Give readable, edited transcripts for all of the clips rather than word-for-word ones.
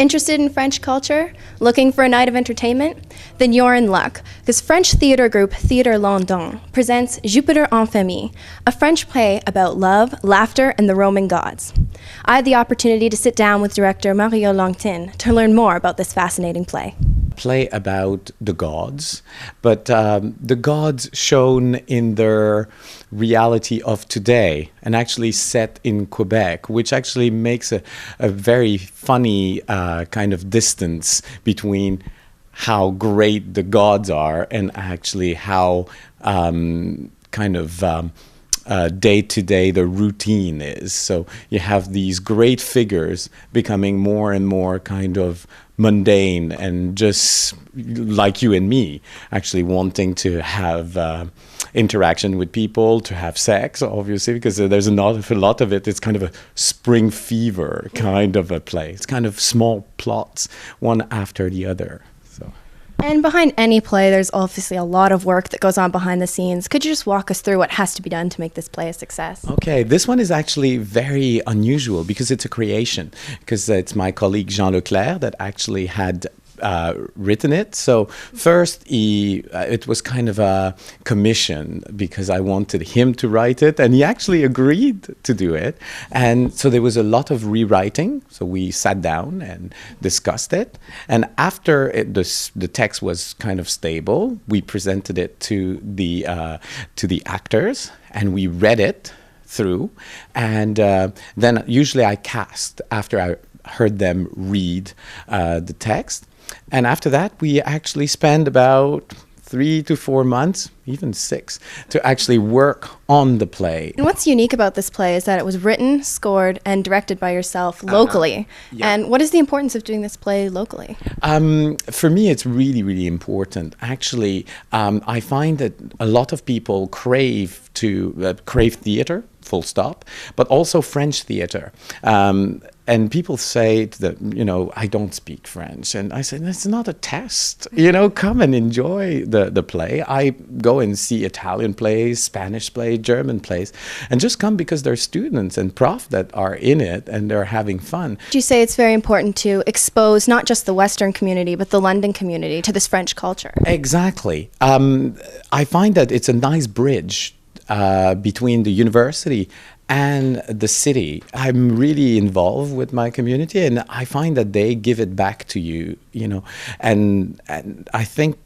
Interested in French culture? Looking for a night of entertainment? Then you're in luck, because French theater group Theatre London presents Jupiter en Famille, a French play about love, laughter, and the Roman gods. I had the opportunity to sit down with director Mario Longtin to learn more about this fascinating play. Play about the gods, but the gods shown in their reality of today and actually set in Quebec, which actually makes a very funny kind of distance between how great the gods are and actually how day-to-day the routine is. So you have these great figures becoming more and more kind of mundane and just like you and me, actually wanting to have interaction with people, to have sex, obviously, because there's a lot of it. It's kind of a spring fever kind of a play. It's kind of small plots, one after the other. And behind any play, there's obviously a lot of work that goes on behind the scenes. Could you just walk us through what has to be done to make this play a success? Okay, this one is actually very unusual because it's a creation, because it's my colleague Jean Leclerc that actually had written it. So first it was kind of a commission because I wanted him to write it, and he actually agreed to do it. And so there was a lot of rewriting. So we sat down and discussed it. And after the text was kind of stable, we presented it to the actors, and we read it through. And then usually I cast after I heard them read the text. And after that, we actually spend about 3 to 4 months, even 6, to actually work on the play. And what's unique about this play is that it was written, scored, and directed by yourself locally. Yeah. And what is the importance of doing this play locally? For me, it's really, really important. Actually, I find that a lot of people crave theater, full stop, but also French theater. And people say that, I don't speak French. And I say, it's not a test. Come and enjoy the play. I go and see Italian plays, Spanish plays, German plays, and just come because there are students and prof that are in it and they're having fun. You say it's very important to expose not just the Western community, but the London community to this French culture. Exactly. I find that it's a nice bridge between the university and the city. I'm really involved with my community, and I find that they give it back to you, and I think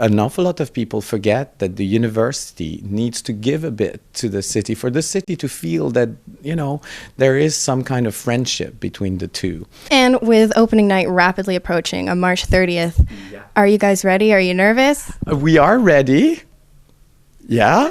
an awful lot of people forget that the university needs to give a bit to the city for the city to feel that, there is some kind of friendship between the two. And with opening night rapidly approaching on March 30th, Are you guys ready? Are you nervous? We are ready. Yeah,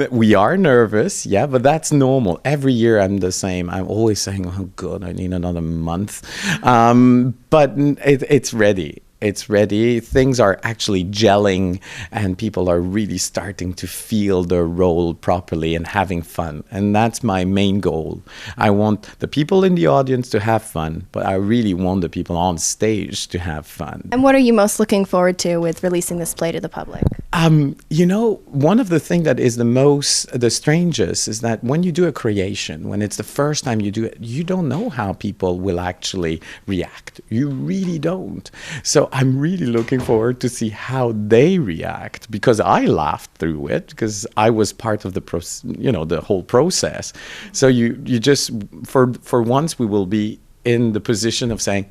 we are nervous, but that's normal. Every year I'm the same. I'm always saying, oh God, I need another month. But it's ready. It's ready. Things are actually gelling and people are really starting to feel their role properly and having fun. And that's my main goal. I want the people in the audience to have fun, but I really want the people on stage to have fun. And what are you most looking forward to with releasing this play to the public? One of the things that is the strangest is that when you do a creation, when it's the first time you do it, you don't know how people will actually react. You really don't. So I'm really looking forward to see how they react, because I laughed through it because I was part of the whole process. So you just for once we will be in the position of saying,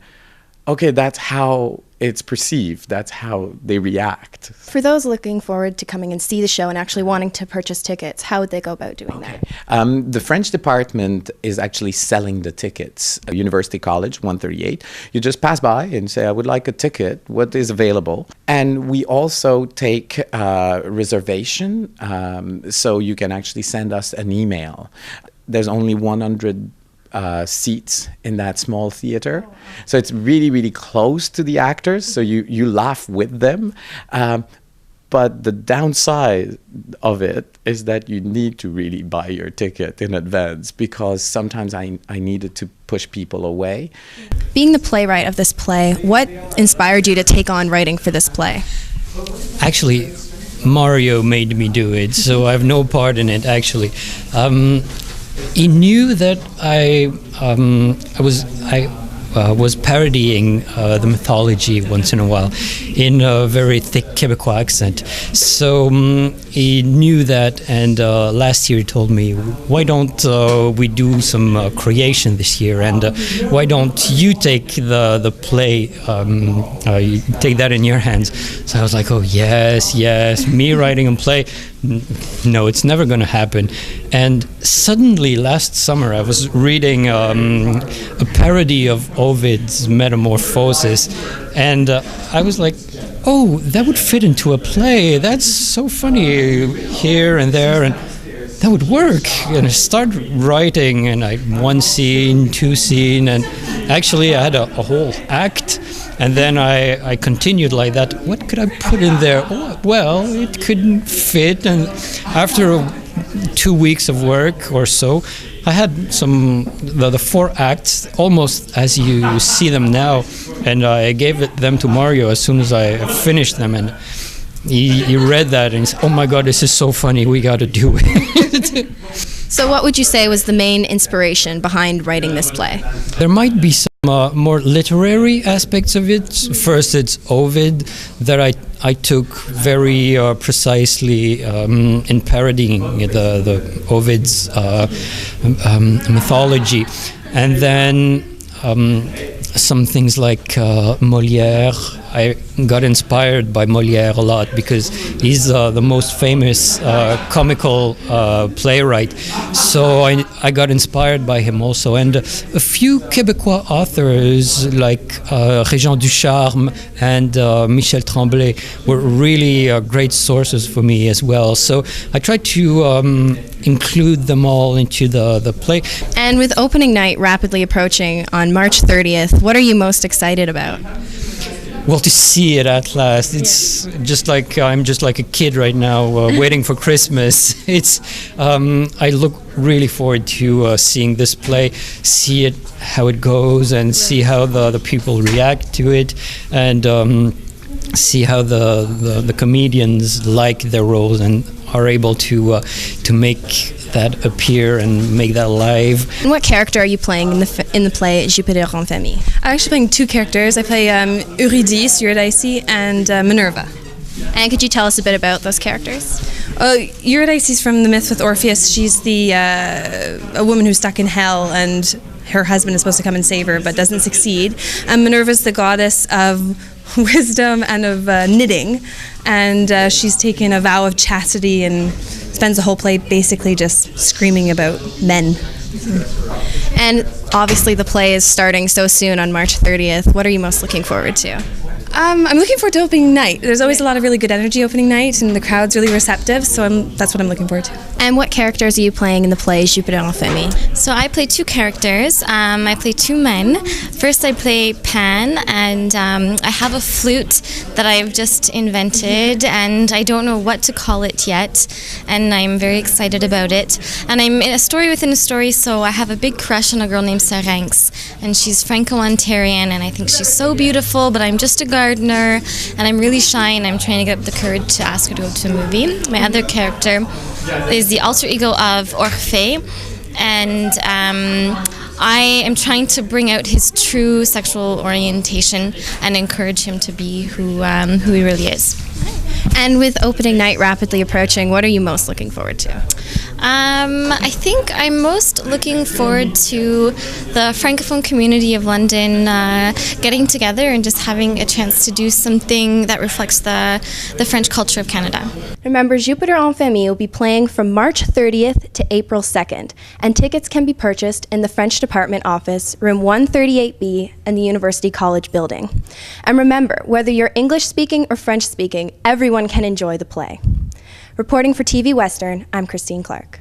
okay, that's how it's perceived. That's how they react. For those looking forward to coming and see the show and actually wanting to purchase tickets, how would they go about doing that? The French department is actually selling the tickets. University College, 138. You just pass by and say, I would like a ticket. What is available? And we also take reservation. So you can actually send us an email. There's only 100 seats in that small theater. So it's really, really close to the actors. So you laugh with them. But the downside of it is that you need to really buy your ticket in advance, because sometimes I needed to push people away. Being the playwright of this play, what inspired you to take on writing for this play? Actually, Mario made me do it, so I have no part in it, actually. He knew that I was parodying the mythology once in a while in a very thick Quebecois accent. So he knew that, and last year he told me, why don't we do some creation this year, and why don't you take the play, you take that in your hands. So I was like, oh yes, me writing a play. No, it's never going to happen. And suddenly last summer I was reading a parody of Ovid's Metamorphosis, and I was like, oh, that would fit into a play. That's so funny here and there, and that would work. And I started writing, and I one scene, two scene, and actually I had a whole act. And then I continued like that. What could I put in there? Oh, well, it couldn't fit. And after 2 weeks of work or so, I had the 4 acts almost as you see them now. And I gave them to Mario as soon as I finished them. And he read that and he said, oh my God, this is so funny. We got to do it. So what would you say was the main inspiration behind writing this play? There might be some more literary aspects of it. First, it's Ovid that I took very precisely in parodying the Ovid's mythology. And then some things like Molière. I got inspired by Molière a lot because he's the most famous comical playwright. So I got inspired by him also. And a few Quebecois authors like Régent Ducharme and Michel Tremblay were really great sources for me as well. So I tried to include them all into the play. And with opening night rapidly approaching on March 30th, what are you most excited about? Well, to see it at last, it's just like I'm just like a kid right now, waiting for Christmas. It's I look really forward to seeing this play, see it how it goes, and see how the people react to it, and see how the comedians like their roles and are able to make that appear and make that live. And what character are you playing in the play Jupiter en Famille? I'm actually playing 2 characters. I play Eurydice, and Minerva. And could you tell us a bit about those characters? Eurydice is from the myth with Orpheus. She's a woman who's stuck in hell, and her husband is supposed to come and save her but doesn't succeed. And Minerva's the goddess of wisdom and of knitting, and she's taken a vow of chastity and spends the whole play basically just screaming about men. And obviously the play is starting so soon on March 30th. What are you most looking forward to? I'm looking forward to opening night. There's always a lot of really good energy opening night, and the crowd's really receptive, so that's what I'm looking forward to. And what characters are you playing in the play Jupiter en Famille? So I play 2 characters. I play 2 men. First I play Pan, and I have a flute that I've just invented, and I don't know what to call it yet, and I'm very excited about it. And I'm in a story within a story, so I have a big crush on a girl named Syrinx, and she's Franco-Ontarian, and I think she's so beautiful, but I'm just a gardener, and I'm really shy, and I'm trying to get up the courage to ask her to go to a movie. My other character is the alter ego of Orphée, and I am trying to bring out his true sexual orientation and encourage him to be who he really is. And with opening night rapidly approaching, what are you most looking forward to? I think I'm most looking forward to the Francophone community of London getting together and just having a chance to do something that reflects the French culture of Canada. Remember, Jupiter en Famille will be playing from March 30th to April 2nd, and tickets can be purchased in the French Department Office, room 138B in the University College building. And remember, whether you're English speaking or French speaking, everyone can enjoy the play. Reporting for TV Western, I'm Christine Clark.